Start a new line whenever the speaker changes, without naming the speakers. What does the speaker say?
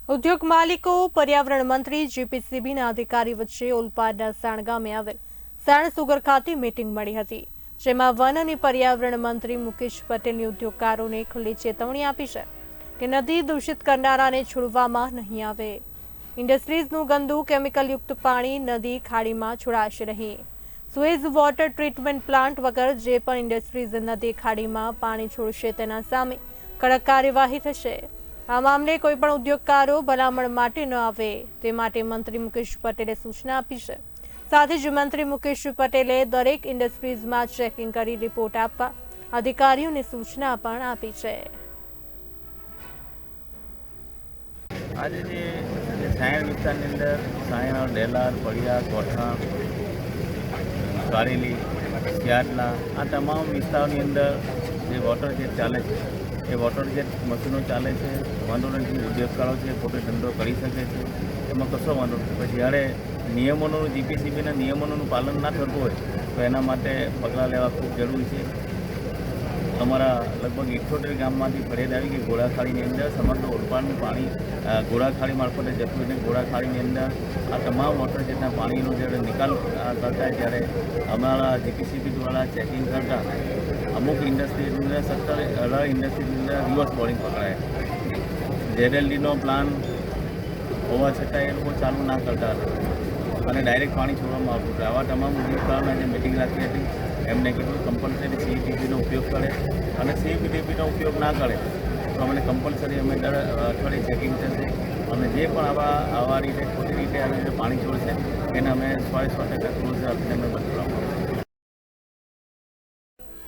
ઉદ્યોગ માલિકો પર્યાવરણ મંત્રી જીપીસીબીના અધિકારી વચ્ચે ઓલપાડના સાણ ગામે આવેલ સાણ સુગર ખાતે મીટિંગ મળી હતી, જેમાં વન અને પર્યાવરણ મંત્રી મુકેશ પટેલની ઉદ્યોગકારોને ખુલ્લી ચેતવણી આપી છે કે નદી દૂષિત કરનારાને છોડવામાં નહીં આવે। ઇન્ડસ્ટ્રીઝનું ગંદુ કેમિકલયુક્ત પાણી નદી ખાડીમાં છોડાશે નહીં। સુએઝ વોટર ટ્રીટમેન્ટ પ્લાન્ટ વગર જે પણ ઇન્ડસ્ટ્રીઝ નદી ખાડીમાં પાણી છોડશે તેના સામે કડક કાર્યવાહી થશે। આ મામલે કોઈપણ ઉદ્યોગકારો ભલામણ માટે ન આવે તે માટે મંત્રી મુકેશ પટેલે સૂચના આપી છે। સાથે જ મંત્રી મુકેશ પટેલે દરેક ઇન્ડસ્ટ્રીઝમાં ચેકિંગ કરી રિપોર્ટ આપવા અધિકારીઓને સૂચના પણ આપી છે।
આજે જે સાયણ વિસ્તારની અંદર સાયણ, ડેલાર, પડિયા, કોઠા, કારેલી, સિયાટલા આ તમામ વિસ્તારોની અંદર જે વોટર જેટ ચાલે છે એ વોટર જેટ મશીનો ચાલે છે। વાંધો નથી, ઉદ્યોગકારો છે પોતે ધંધો કરી શકે છે, એમાં કશો વાંધો નથી। પણ જ્યારે નિયમોનું જીપીસીબીના નિયમોનું પાલન ના થતું હોય તો એના માટે પગલાં લેવા ખૂબ જરૂરી છે। અમારા લગભગ 78 ગામમાંથી ફરિયાદ આવી કે ઘોડાખાડીની અંદર સમગ્ર ઓલપાડનું પાણી ઘોડાખાડી મારફતે જતું અને ઘોડાખાડીની અંદર આ તમામ વોટર જેટના પાણીનો જ્યારે નિકાલ કરતા ત્યારે અમારા જીપીસીબી દ્વારા ચેકિંગ કરતા અમુક ઇન્ડસ્ટ્રીની અંદર 17 ઇન્ડસ્ટ્રીની અંદર રિવર્સ બોરિંગ પકડાયા। ZLDનો પ્લાન હોવા છતાં એ લોકો ચાલુ ના કરતા હતા અને ડાયરેક્ટ પાણી છોડવામાં આવતું હતું। આવા તમામ ઉદ્યોગકારોને જે મિટિંગ રાખી હતી એમને કીધું કમ્પલસરી CETPનો ઉપયોગ કરે અને CETPનો ઉપયોગ ના કરે તો અમને કમ્પલસરી અમે દર અઠવાડિયે ચેકિંગ થશે અને જે પણ આવા રીતે ખોટી રીતે આવી રીતે પાણી છોડશે એને અમે 100% ક્લોઝ આપીને અમે બદલવામાં